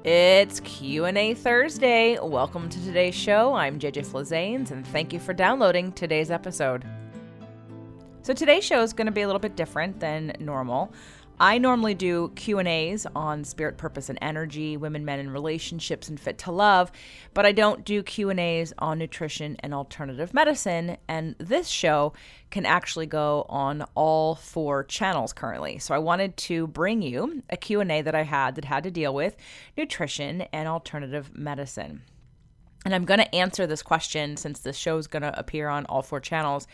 It's Q&A Thursday. Welcome to today's show. I'm JJ Flazanes, and thank you for downloading today's episode. So today's show is going to be a little bit different than normal. I normally do Q&As on spirit, purpose, and energy, women, men, and relationships, and fit to love, but I don't do Q&As on nutrition and alternative medicine, and this show can actually go on all 4 channels currently. So I wanted to bring you a Q&A that I had that had to deal with nutrition and alternative medicine. And I'm going to answer this question since this show is going to appear on all 4 channels.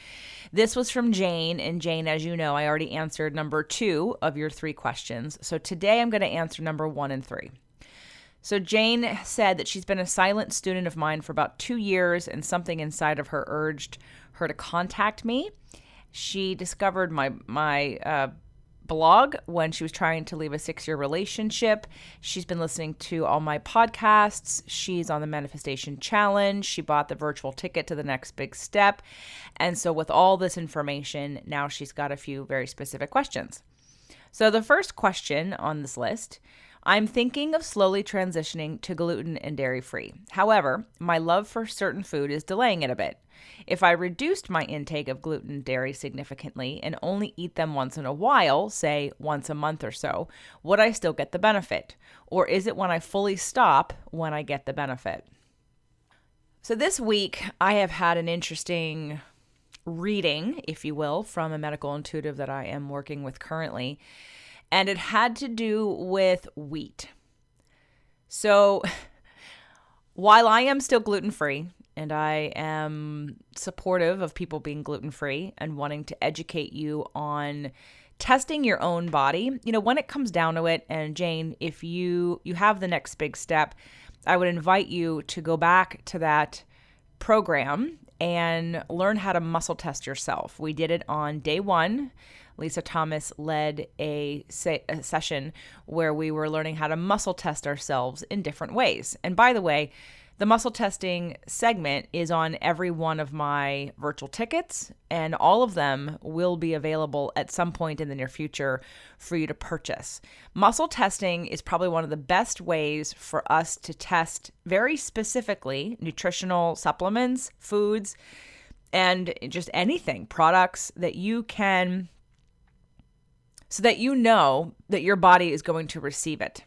This was from Jane. And Jane, as you know, I already answered number 2 of your 3 questions. So today I'm going to answer number 1 and 3. So Jane said that she's been a silent student of mine for about 2 years, and something inside of her urged her to contact me. She discovered my blog when she was trying to leave a 6-year relationship. She's been listening to all my podcasts. She's on the Manifestation Challenge. She bought the virtual ticket to the next big step. And so with all this information, now she's got a few very specific questions. So the first question on this list: I'm thinking of slowly transitioning to gluten and dairy-free. However, my love for certain food is delaying it a bit. If I reduced my intake of gluten and dairy significantly and only eat them once in a while, say once a month or so, would I still get the benefit? Or is it when I fully stop when I get the benefit? So this week, I have had an interesting reading, if you will, from a medical intuitive that I am working with currently, and it had to do with wheat. So while I am still gluten-free, and I am supportive of people being gluten-free and wanting to educate you on testing your own body, when it comes down to it, and Jane, if you have the next big step, I would invite you to go back to that program and learn how to muscle test yourself. We did it on day 1. Lisa Thomas led a session where we were learning how to muscle test ourselves in different ways. And by the way, the muscle testing segment is on every one of my virtual tickets, and all of them will be available at some point in the near future for you to purchase. Muscle testing is probably one of the best ways for us to test very specifically nutritional supplements, foods, and just anything, products that you can, so that you know that your body is going to receive it.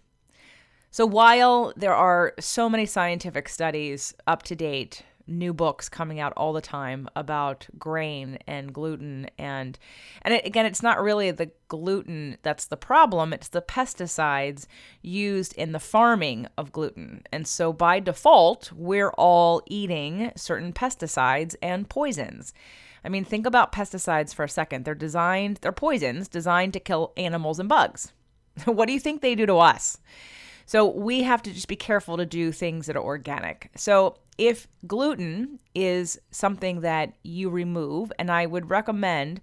So while there are so many scientific studies up to date, new books coming out all the time about grain and gluten, and again, it's not really the gluten that's the problem, it's the pesticides used in the farming of gluten. And so by default, we're all eating certain pesticides and poisons. I mean, think about pesticides for a second. They're poisons designed to kill animals and bugs. What do you think they do to us? So we have to just be careful to do things that are organic. So if gluten is something that you remove, and I would recommend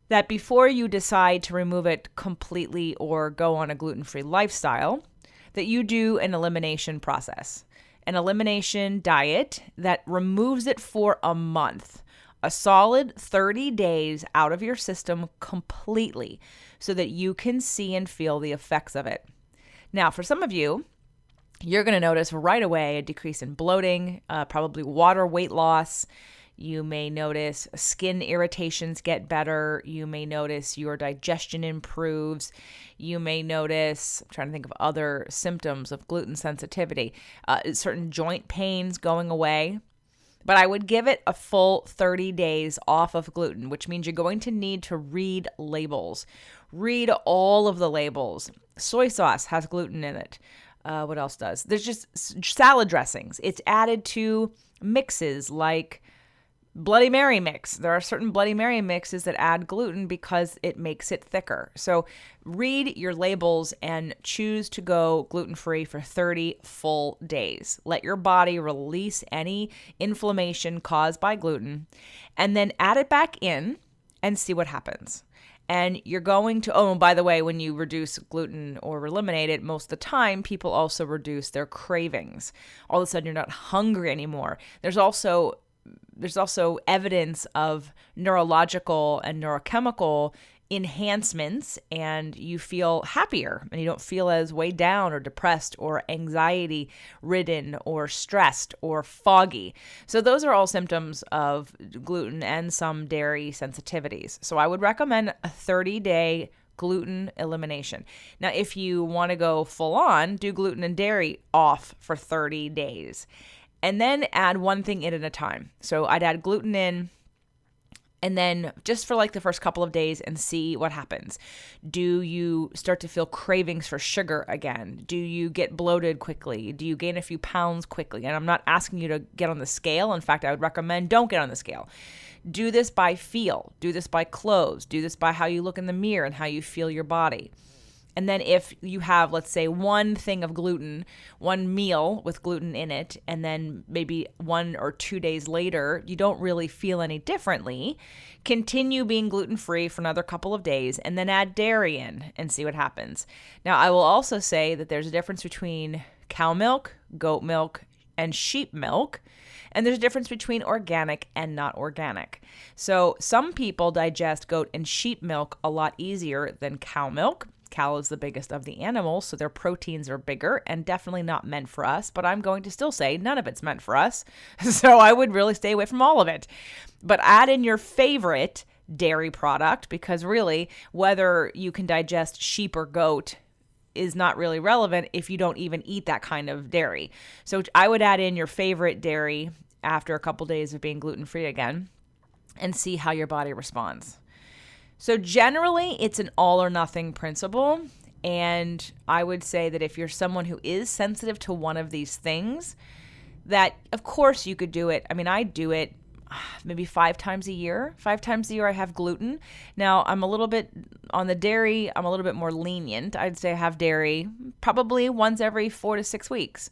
that before you decide to remove it completely or go on a gluten-free lifestyle, that you do an elimination process, an elimination diet that removes it for a month, a solid 30 days out of your system completely, so that you can see and feel the effects of it. Now, for some of you, you're going to notice right away a decrease in bloating, probably water weight loss. You may notice skin irritations get better. You may notice your digestion improves. You may notice, I'm trying to think of other symptoms of gluten sensitivity, certain joint pains going away. But I would give it a full 30 days off of gluten, which means you're going to need to read labels. Read all of the labels. Soy sauce has gluten in it. What else does? There's just salad dressings. It's added to mixes like Bloody Mary mix. There are certain Bloody Mary mixes that add gluten because it makes it thicker. So read your labels and choose to go gluten-free for 30 full days. Let your body release any inflammation caused by gluten, and then add it back in and see what happens. And you're going to, oh, by the way, when you reduce gluten or eliminate it, most of the time, people also reduce their cravings. All of a sudden, you're not hungry anymore. There's also evidence of neurological and neurochemical enhancements and you feel happier and you don't feel as weighed down or depressed or anxiety ridden or stressed or foggy. So those are all symptoms of gluten and some dairy sensitivities. So I would recommend a 30-day gluten elimination. Now, if you want to go full on, do gluten and dairy off for 30 days and then add one thing in at a time. So I'd add gluten in and then just for like the first couple of days and see what happens. Do you start to feel cravings for sugar again? Do you get bloated quickly? Do you gain a few pounds quickly? And I'm not asking you to get on the scale. In fact, I would recommend don't get on the scale. Do this by feel. Do this by clothes. Do this by how you look in the mirror and how you feel your body. And then if you have, let's say, one thing of gluten, one meal with gluten in it, and then maybe 1 or 2 days later, you don't really feel any differently, continue being gluten-free for another couple of days and then add dairy in and see what happens. Now, I will also say that there's a difference between cow milk, goat milk, and sheep milk. And there's a difference between organic and not organic. So some people digest goat and sheep milk a lot easier than cow milk. Cow is the biggest of the animals, so their proteins are bigger and definitely not meant for us. But I'm going to still say none of it's meant for us. So I would really stay away from all of it. But add in your favorite dairy product, because really, whether you can digest sheep or goat is not really relevant if you don't even eat that kind of dairy. So I would add in your favorite dairy after a couple days of being gluten-free again and see how your body responds. So generally, it's an all or nothing principle. And I would say that if you're someone who is sensitive to one of these things, that of course you could do it. I mean, I do it maybe 5 times a year. 5 times a year I have gluten. Now, I'm a little bit on the dairy, I'm a little bit more lenient. I'd say I have dairy probably once every 4 to 6 weeks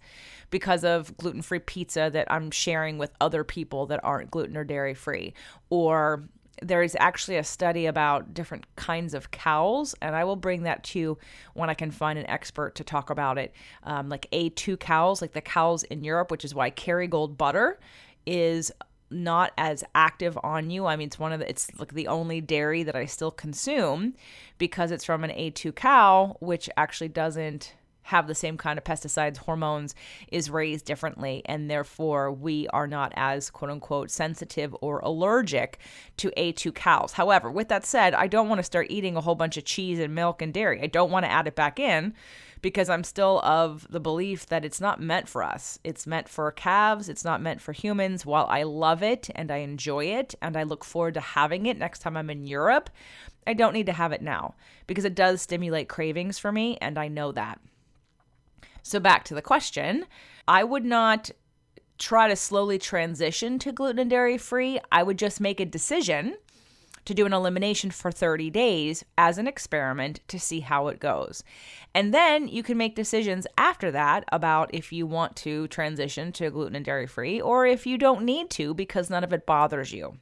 because of gluten-free pizza that I'm sharing with other people that aren't gluten or dairy free. Or there is actually a study about different kinds of cows, and I will bring that to you when I can find an expert to talk about it. Like A2 cows, like the cows in Europe, which is why Kerrygold butter is not as active on you. I mean, it's like the only dairy that I still consume because it's from an A2 cow, which actually doesn't have the same kind of pesticides, hormones, is raised differently, and therefore we are not as quote unquote sensitive or allergic to A2 cows. However, with that said, I don't want to start eating a whole bunch of cheese and milk and dairy. I don't want to add it back in because I'm still of the belief that it's not meant for us. It's meant for calves. It's not meant for humans. While I love it and I enjoy it and I look forward to having it next time I'm in Europe, I don't need to have it now because it does stimulate cravings for me, and I know that. So back to the question, I would not try to slowly transition to gluten and dairy free. I would just make a decision to do an elimination for 30 days as an experiment to see how it goes. And then you can make decisions after that about if you want to transition to gluten and dairy free or if you don't need to because none of it bothers you.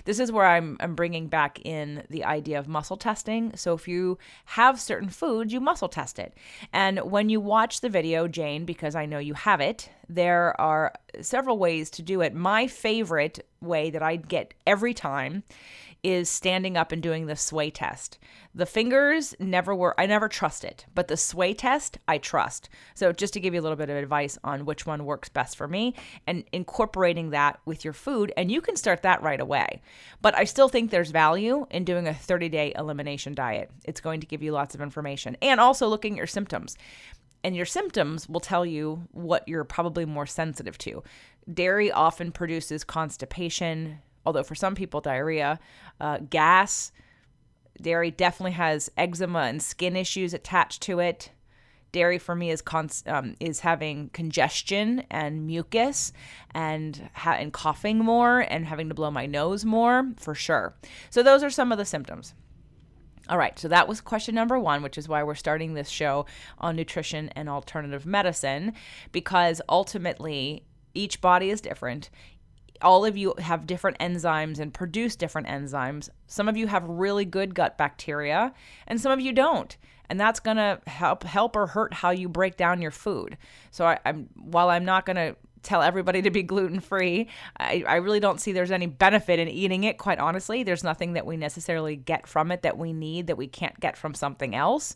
This is where I'm bringing back in the idea of muscle testing. So if you have certain foods, you muscle test it. And when you watch the video, Jane, because I know you have it, there are several ways to do it. My favorite way that I get every time is standing up and doing the sway test. The fingers I never trust it, but the sway test, I trust. So just to give you a little bit of advice on which one works best for me and incorporating that with your food, and you can start that right away. But I still think there's value in doing a 30-day elimination diet. It's going to give you lots of information and also looking at your symptoms. And your symptoms will tell you what you're probably more sensitive to. Dairy often produces constipation, although for some people, diarrhea, gas. Dairy definitely has eczema and skin issues attached to it. Dairy for me is having congestion and mucus and coughing more and having to blow my nose more, for sure. So those are some of the symptoms. All right, so that was question number 1, which is why we're starting this show on nutrition and alternative medicine, because ultimately each body is different. All of you have different enzymes and produce different enzymes. Some of you have really good gut bacteria and some of you don't. And that's going to help or hurt how you break down your food. So while I'm not going to tell everybody to be gluten-free. I really don't see there's any benefit in eating it, quite honestly. There's nothing that we necessarily get from it that we need that we can't get from something else.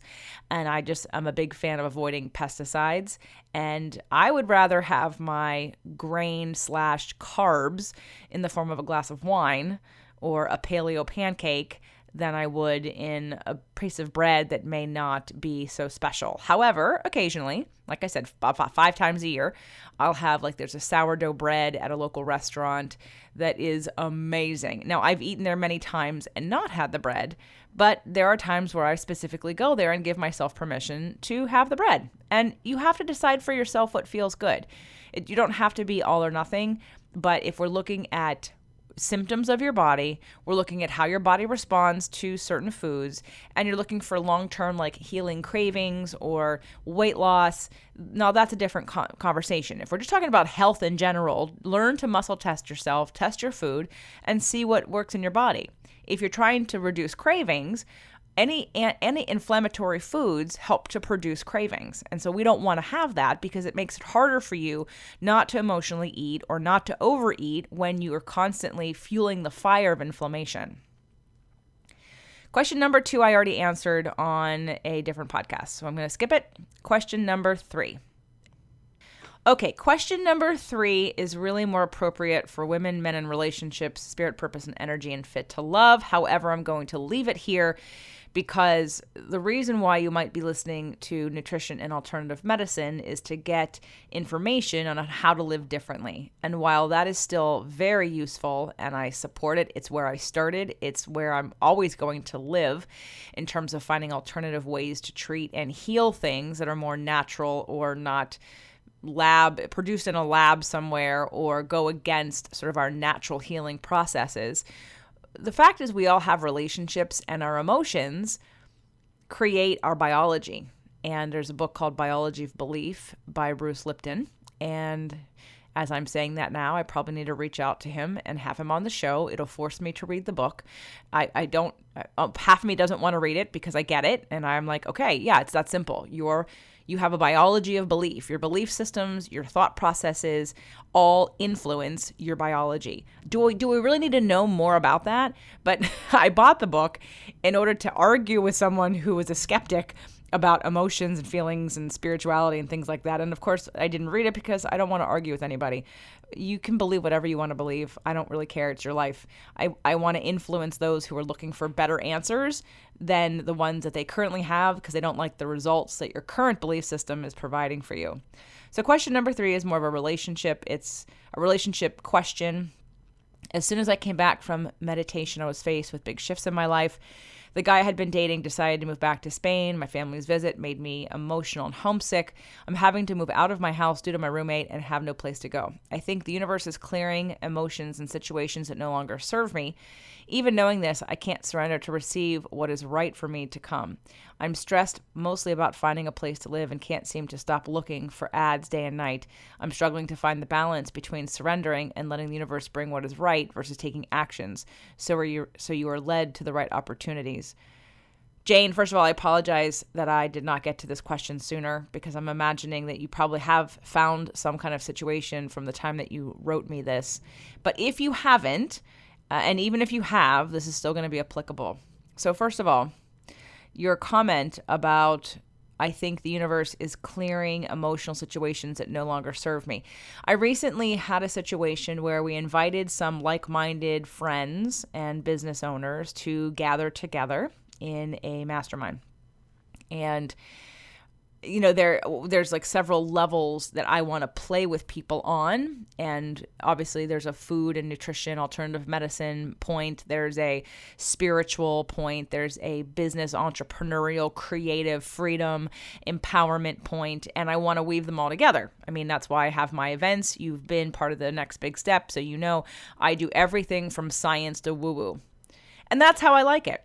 And I'm a big fan of avoiding pesticides. And I would rather have my grain/carbs in the form of a glass of wine or a paleo pancake than I would in a piece of bread that may not be so special. However, occasionally, like I said, 5 times a year, I'll have there's a sourdough bread at a local restaurant that is amazing. Now, I've eaten there many times and not had the bread, but there are times where I specifically go there and give myself permission to have the bread. And you have to decide for yourself what feels good. You don't have to be all or nothing, but if we're looking at symptoms of your body, we're looking at how your body responds to certain foods, and you're looking for long-term healing cravings or weight loss. Now that's a different conversation. If we're just talking about health in general, learn to muscle test yourself, test your food, and see what works in your body. If you're trying to reduce cravings, any inflammatory foods help to produce cravings. And so we don't want to have that because it makes it harder for you not to emotionally eat or not to overeat when you are constantly fueling the fire of inflammation. Question number 2, I already answered on a different podcast, so I'm going to skip it. Question number 3. Okay, question number 3 is really more appropriate for women, men in relationships, spirit, purpose, and energy, and fit to love. However, I'm going to leave it here because the reason why you might be listening to nutrition and alternative medicine is to get information on how to live differently. And while that is still very useful and I support it, it's where I started, it's where I'm always going to live in terms of finding alternative ways to treat and heal things that are more natural or not produced in a lab somewhere or go against sort of our natural healing processes. The fact is we all have relationships, and our emotions create our biology. And there's a book called Biology of Belief by Bruce Lipton. And as I'm saying that now, I probably need to reach out to him and have him on the show. It'll force me to read the book. Half of me doesn't want to read it because I get it. And I'm like, okay, yeah, it's that simple. You have a biology of belief. Your belief systems, your thought processes all influence your biology. Do we really need to know more about that? But I bought the book in order to argue with someone who was a skeptic about emotions and feelings and spirituality and things like that. And of course, I didn't read it because I don't want to argue with anybody. You can believe whatever you want to believe. I don't really care. It's your life. I want to influence those who are looking for better answers than the ones that they currently have because they don't like the results that your current belief system is providing for you. So question number 3 is more of a relationship. It's a relationship question. As soon as I came back from meditation, I was faced with big shifts in my life. The guy I had been dating decided to move back to Spain. My family's visit made me emotional and homesick. I'm having to move out of my house due to my roommate and have no place to go. I think the universe is clearing emotions and situations that no longer serve me. Even knowing this, I can't surrender to receive what is right for me to come. I'm stressed mostly about finding a place to live and can't seem to stop looking for ads day and night. I'm struggling to find the balance between surrendering and letting the universe bring what is right versus taking actions so you are led to the right opportunities. Jane, first of all, I apologize that I did not get to this question sooner because I'm imagining that you probably have found some kind of situation from the time that you wrote me this. But if you haven't, and even if you have, this is still going to be applicable. So first of all, your comment about I think the universe is clearing emotional situations that no longer serve me. I recently had a situation where we invited some like-minded friends and business owners to gather together in a mastermind. And there's several levels that I want to play with people on. And obviously there's a food and nutrition, alternative medicine point. There's a spiritual point. There's a business, entrepreneurial, creative, freedom, empowerment point. And I want to weave them all together. I mean, that's why I have my events. You've been part of the next big step. So I do everything from science to woo-woo. And that's how I like it.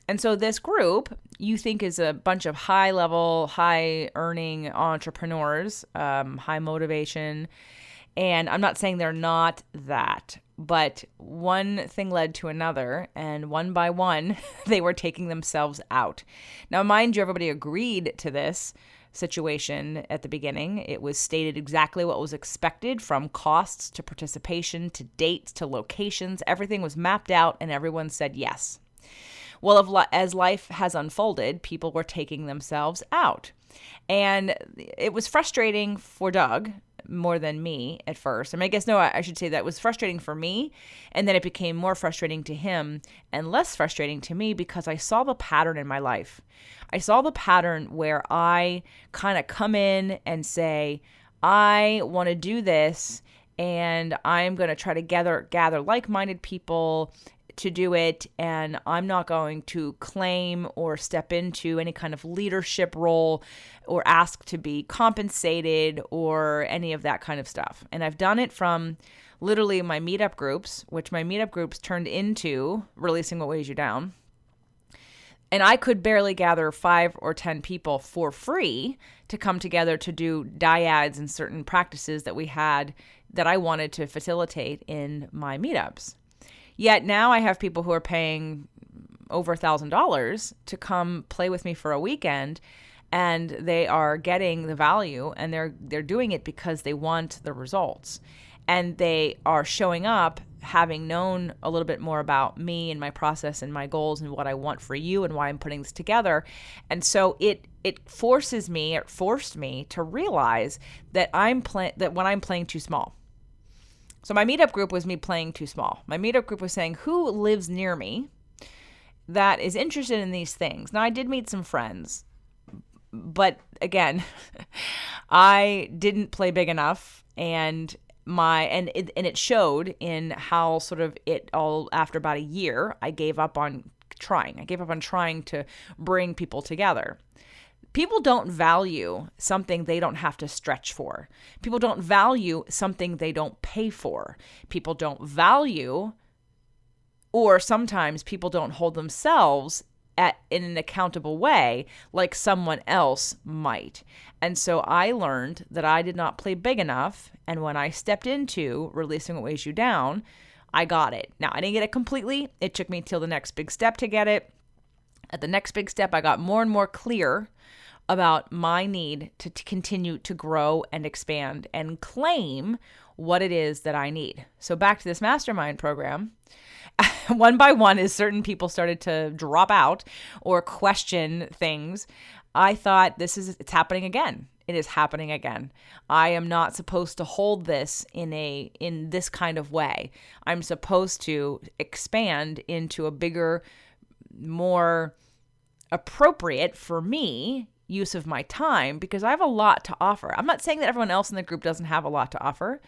And so this group you think is a bunch of high-level, high-earning entrepreneurs, high motivation. And I'm not saying they're not that, but one thing led to another, and one by one, they were taking themselves out. Now, mind you, everybody agreed to this, situation at the beginning. It was stated exactly what was expected, from costs to participation to dates to locations. Everything was mapped out and everyone said yes. Well, as life has unfolded, people were taking themselves out. And it was frustrating for Doug more than me at first. I mean, I guess, no, I should say that it was frustrating for me. And then it became more frustrating to him and less frustrating to me because I saw the pattern in my life. I saw the pattern where I kind of come in and say, I want to do this and I'm going to try to gather like-minded people to do it, and I'm not going to claim or step into any kind of leadership role or ask to be compensated or any of that kind of stuff. And I've done it from literally my meetup groups, which my meetup groups turned into Releasing What Weighs You Down. And I could barely gather 5 or 10 people for free to come together to do dyads and certain practices that we had that I wanted to facilitate in my meetups. Yet now I have people who are paying over $1,000 to come play with me for a weekend, and they are getting the value, and they're doing it because they want the results. And they are showing up having known a little bit more about me and my process and my goals and what I want for you and why I'm putting this together. And so it forced me to realize that when I'm playing too small. So my meetup group was me playing too small. My meetup group was saying, who lives near me that is interested in these things? Now, I did meet some friends, but again, I didn't play big enough, and it showed in how sort of it all, after about a year, I gave up on trying. I gave up on trying to bring people together. People don't value something they don't have to stretch for. People don't value something they don't pay for. People don't value, or sometimes people don't hold themselves in an accountable way like someone else might. And so I learned that I did not play big enough. And when I stepped into Releasing What Weighs You Down, I got it. Now, I didn't get it completely. It took me till the next big step to get it. At the next big step, I got more and more clear about my need to continue to grow and expand and claim what it is that I need. So back to this mastermind program, one by one, as certain people started to drop out or question things, I thought it's happening again. It is happening again. I am not supposed to hold this in this kind of way. I'm supposed to expand into a bigger, more appropriate for me use of my time, because I have a lot to offer. I'm not saying that everyone else in the group doesn't have a lot to offer,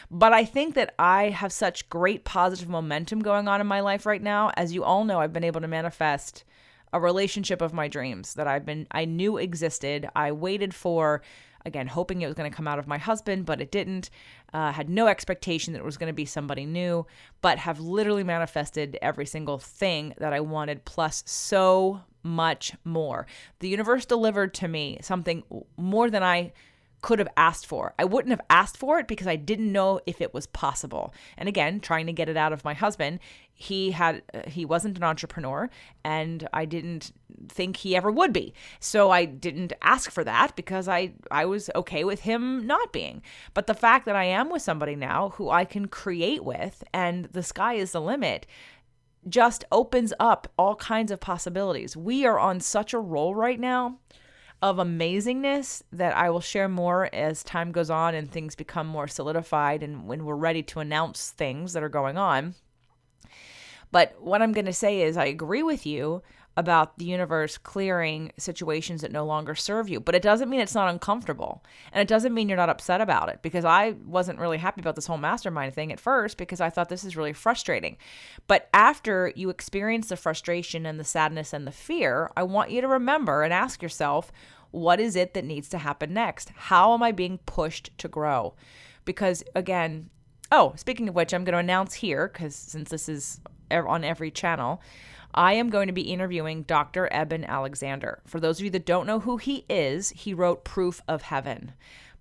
but I think that I have such great positive momentum going on in my life right now. As you all know, I've been able to manifest a relationship of my dreams that I knew existed. I waited for, again, hoping it was going to come out of my husband, but it didn't. Had no expectation that it was going to be somebody new, but have literally manifested every single thing that I wanted, plus so much more. The universe delivered to me something more than I could have asked for. I wouldn't have asked for it because I didn't know if it was possible. And again, trying to get it out of my husband, he wasn't an entrepreneur, and I didn't think he ever would be. So I didn't ask for that because I was okay with him not being. But the fact that I am with somebody now who I can create with, and the sky is the limit, just opens up all kinds of possibilities. We are on such a roll right now of amazingness that I will share more as time goes on and things become more solidified and when we're ready to announce things that are going on. But what I'm going to say is I agree with you about the universe clearing situations that no longer serve you. But it doesn't mean it's not uncomfortable. And it doesn't mean you're not upset about it, because I wasn't really happy about this whole mastermind thing at first because I thought this is really frustrating. But after you experience the frustration and the sadness and the fear, I want you to remember and ask yourself, what is it that needs to happen next? How am I being pushed to grow? Because again, speaking of which, I'm going to announce here, because since this is on every channel, I am going to be interviewing Dr. Eben Alexander. For those of you that don't know who he is, he wrote Proof of Heaven.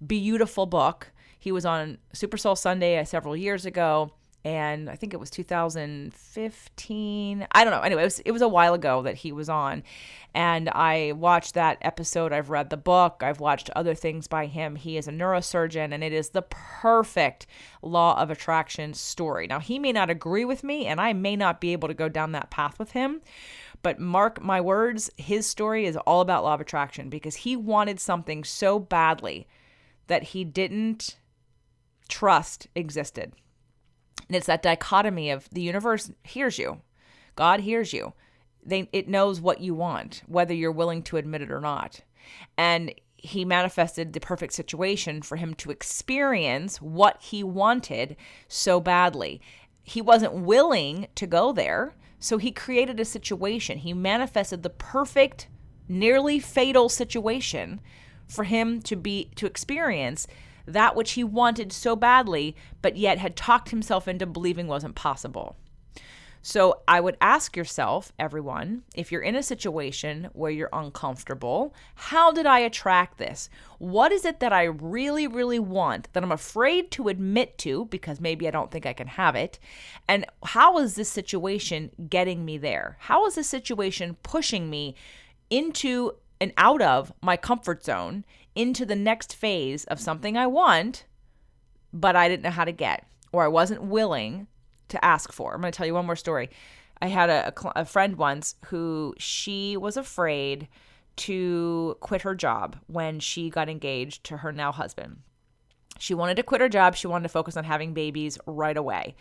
Beautiful book. He was on Super Soul Sunday several years ago. and I think it was 2015. I don't know. Anyway, it was a while ago that he was on, and I watched that episode. I've read the book. I've watched other things by him. He is a neurosurgeon, and it is the perfect law of attraction story. Now, he may not agree with me, and I may not be able to go down that path with him, but mark my words, his story is all about law of attraction, because he wanted something so badly that he didn't trust existed. And it's that dichotomy of the universe hears you. God hears you. It knows what you want, whether you're willing to admit it or not. And he manifested the perfect situation for him to experience what he wanted so badly. He wasn't willing to go there, so he created a situation. He manifested the perfect, nearly fatal situation for him to experience that which he wanted so badly, but yet had talked himself into believing wasn't possible. So I would ask yourself, everyone, if you're in a situation where you're uncomfortable, how did I attract this? What is it that I really, really want that I'm afraid to admit to because maybe I don't think I can have it? And how is this situation getting me there? How is this situation pushing me into and out of my comfort zone into the next phase of something I want, but I didn't know how to get, or I wasn't willing to ask for? I'm going to tell you one more story. I had a friend once who she was afraid to quit her job when she got engaged to her now husband. She wanted to quit her job. She wanted to focus on having babies right away.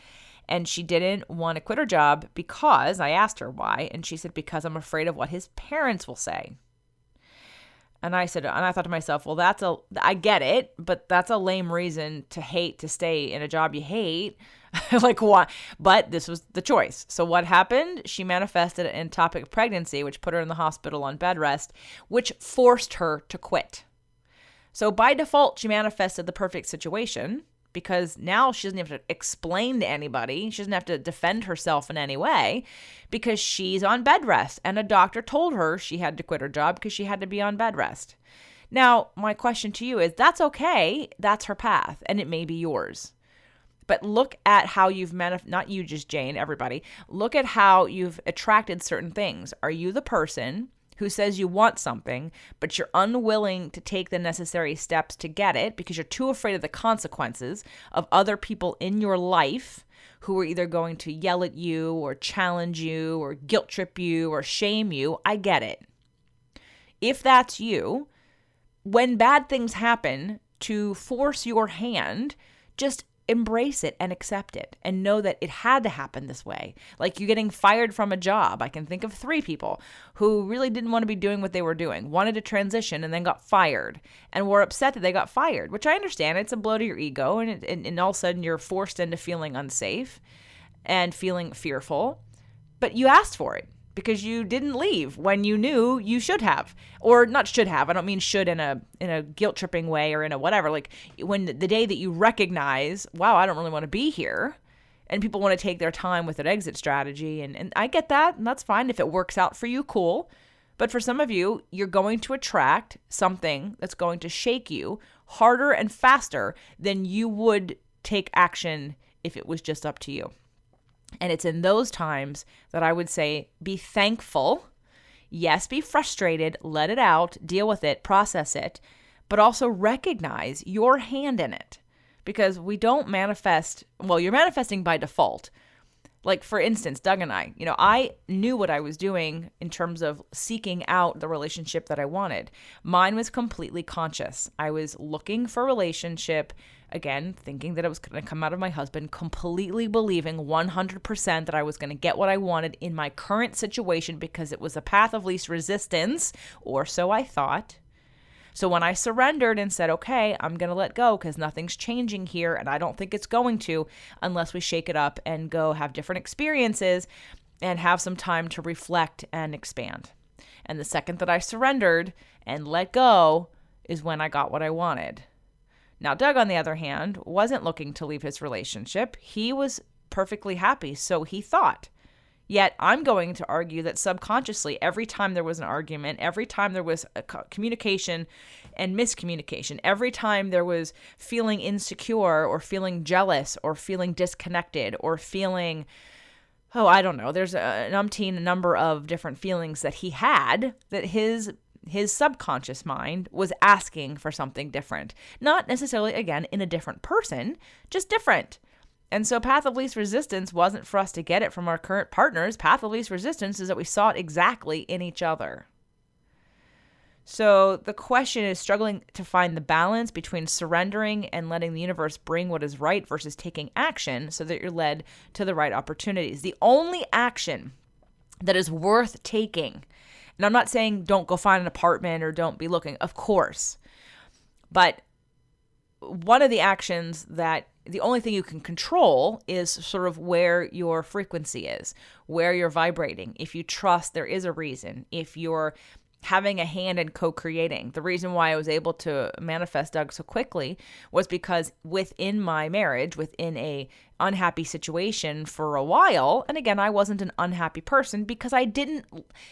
And she didn't want to quit her job because I asked her why. And she said, because I'm afraid of what his parents will say. And I thought to myself, well, I get it, but that's a lame reason to hate to stay in a job you hate. Like, why? But this was the choice. So what happened? She manifested an ectopic pregnancy, which put her in the hospital on bed rest, which forced her to quit. So by default, she manifested the perfect situation, because now she doesn't have to explain to anybody. She doesn't have to defend herself in any way, because she's on bed rest. And a doctor told her she had to quit her job because she had to be on bed rest. Now, my question to you is, that's okay. That's her path, and it may be yours. But look at how you've not you, just Jane, everybody. Look at how you've attracted certain things. Are you the person who says you want something, but you're unwilling to take the necessary steps to get it because you're too afraid of the consequences of other people in your life who are either going to yell at you or challenge you or guilt trip you or shame you? I get it. If that's you, when bad things happen to force your hand, just embrace it and accept it and know that it had to happen this way. Like you getting fired from a job. I can think of 3 people who really didn't want to be doing what they were doing, wanted to transition and then got fired and were upset that they got fired, which I understand. It's a blow to your ego, and all of a sudden you're forced into feeling unsafe and feeling fearful, but you asked for it because you didn't leave when you knew you should have, or not should have. I don't mean should in a guilt tripping way or in a whatever. Like when the day that you recognize, wow, I don't really want to be here, and people want to take their time with an exit strategy, and I get that, and that's fine. If it works out for you, cool. But for some of you, you're going to attract something that's going to shake you harder and faster than you would take action if it was just up to you. And it's in those times that I would say, be thankful. Yes, be frustrated, let it out, deal with it, process it, but also recognize your hand in it. Because we don't manifest, well, you're manifesting by default. Like, for instance, Doug and I knew what I was doing in terms of seeking out the relationship that I wanted. Mine was completely conscious. I was looking for a relationship, again, thinking that it was going to come out of my husband, completely believing 100% that I was going to get what I wanted in my current situation because it was a path of least resistance, or so I thought. So when I surrendered and said, okay, I'm going to let go because nothing's changing here, and I don't think it's going to unless we shake it up and go have different experiences and have some time to reflect and expand. And the second that I surrendered and let go is when I got what I wanted. Now, Doug, on the other hand, wasn't looking to leave his relationship. He was perfectly happy, so he thought. Yet I'm going to argue that subconsciously, every time there was an argument, every time there was a communication and miscommunication, every time there was feeling insecure or feeling jealous or feeling disconnected or feeling, I don't know, there's an umpteen number of different feelings that he had, that his subconscious mind was asking for something different. Not necessarily, again, in a different person, just different. And so path of least resistance wasn't for us to get it from our current partners. Path of least resistance is that we saw it exactly in each other. So the question is struggling to find the balance between surrendering and letting the universe bring what is right versus taking action so that you're led to the right opportunities. The only action that is worth taking, and I'm not saying don't go find an apartment or don't be looking, of course. But one of the actions that the only thing you can control is sort of where your frequency is, where you're vibrating. If you trust there is a reason, if you're having a hand in co-creating. The reason why I was able to manifest Doug so quickly was because within my marriage, within a unhappy situation for a while, and again, I wasn't an unhappy person because I didn't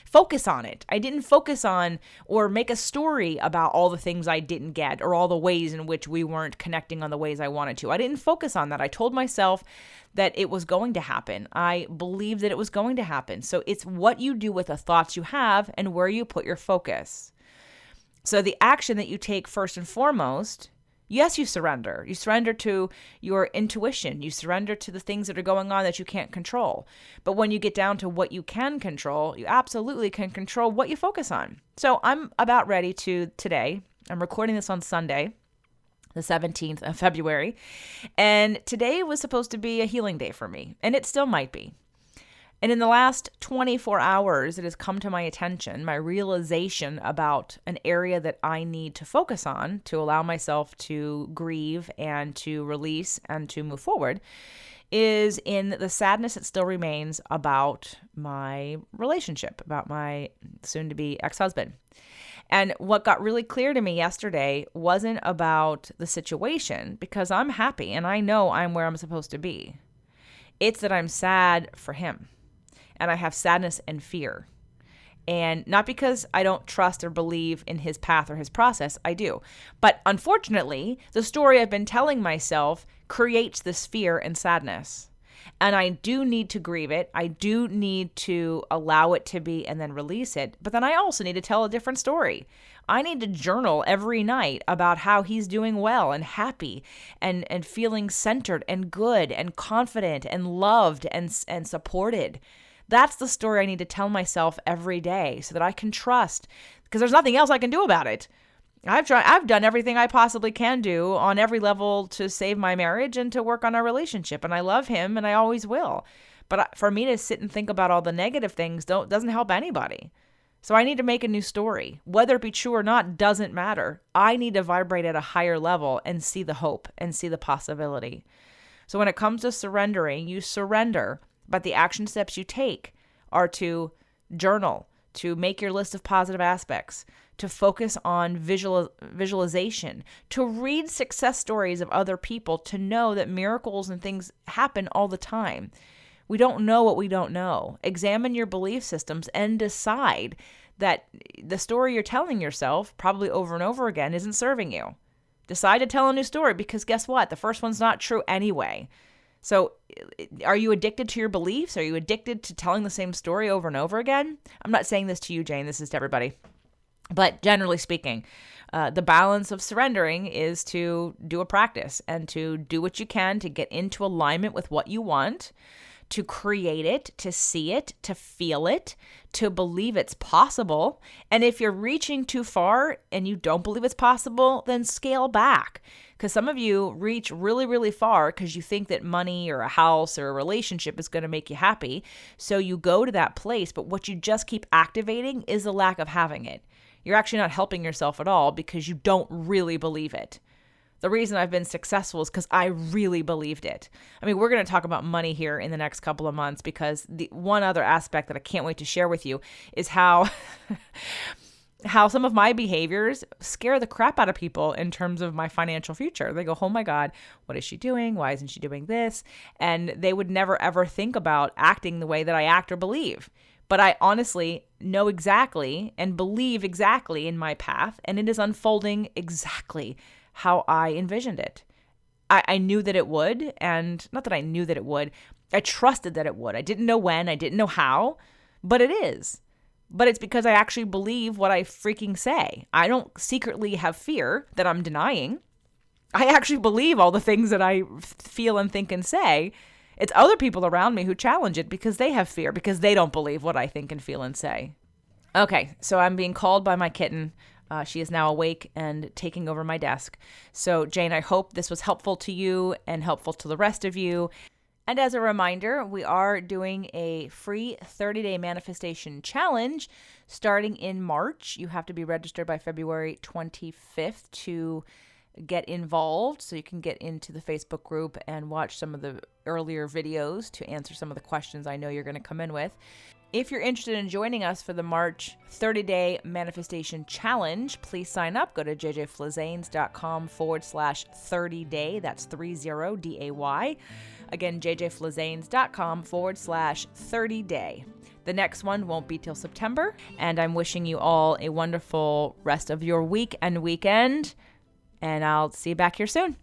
focus on it. I didn't focus on or make a story about all the things I didn't get or all the ways in which we weren't connecting on the ways I wanted to. I didn't focus on that. I told myself that it was going to happen. I believed that it was going to happen. So it's what you do with the thoughts you have and where you put your focus. So the action that you take first and foremost, yes, you surrender. You surrender to your intuition. You surrender to the things that are going on that you can't control. But when you get down to what you can control, you absolutely can control what you focus on. So I'm about ready to today. I'm recording this on Sunday, the 17th of February. And today was supposed to be a healing day for me, and it still might be. And in the last 24 hours, it has come to my attention, my realization about an area that I need to focus on to allow myself to grieve and to release and to move forward, is in the sadness that still remains about my relationship, about my soon-to-be ex-husband. And what got really clear to me yesterday wasn't about the situation, because I'm happy and I know I'm where I'm supposed to be. It's that I'm sad for him, and I have sadness and fear. And not because I don't trust or believe in his path or his process, I do. But unfortunately, the story I've been telling myself creates this fear and sadness. And I do need to grieve it. I do need to allow it to be and then release it. But then I also need to tell a different story. I need to journal every night about how he's doing well and happy and feeling centered and good and confident and loved and supported. That's the story I need to tell myself every day so that I can trust, because there's nothing else I can do about it. I've done everything I possibly can do on every level to save my marriage and to work on our relationship. And I love him and I always will. But for me to sit and think about all the negative things doesn't help anybody. So I need to make a new story. Whether it be true or not doesn't matter. I need to vibrate at a higher level and see the hope and see the possibility. So when it comes to surrendering, you surrender, but the action steps you take are to journal, to make your list of positive aspects, to focus on visualization, to read success stories of other people, to know that miracles and things happen all the time. We don't know what we don't know. Examine your belief systems and decide that the story you're telling yourself, probably over and over again, isn't serving you. Decide to tell a new story, because guess what? The first one's not true anyway. So are you addicted to your beliefs? Are you addicted to telling the same story over and over again? I'm not saying this to you, Jane. This is to everybody. But generally speaking, the balance of surrendering is to do a practice and to do what you can to get into alignment with what you want, to create it, to see it, to feel it, to believe it's possible. And if you're reaching too far and you don't believe it's possible, then scale back. Because some of you reach really, really far because you think that money or a house or a relationship is going to make you happy. So you go to that place, but what you just keep activating is the lack of having it. You're actually not helping yourself at all because you don't really believe it. The reason I've been successful is because I really believed it. I mean, we're going to talk about money here in the next couple of months, because the one other aspect that I can't wait to share with you is how how some of my behaviors scare the crap out of people in terms of my financial future. They go, oh my God, what is she doing? Why isn't she doing this? And they would never, ever think about acting the way that I act or believe. But I honestly know exactly and believe exactly in my path, and it is unfolding exactly how I envisioned it. I knew that it would, and not that I knew that it would, I trusted that it would. I didn't know when, I didn't know how, but it is. But it's because I actually believe what I freaking say. I don't secretly have fear that I'm denying. I actually believe all the things that I feel and think and say. It's other people around me who challenge it because they have fear, because they don't believe what I think and feel and say. Okay, so I'm being called by my kitten. She is now awake and taking over my desk. So, Jane, I hope this was helpful to you and helpful to the rest of you. And as a reminder, we are doing a free 30-day manifestation challenge starting in March. You have to be registered by February 25th to get involved, so you can get into the Facebook group and watch some of the earlier videos to answer some of the questions I know you're going to come in with. If you're interested in joining us for the March 30-day manifestation challenge, please sign up. Go to jjflazanes.com/30day. That's 30day. Again, jjflazanes.com/30day. The next one won't be till September, and I'm wishing you all a wonderful rest of your week and weekend, and I'll see you back here soon.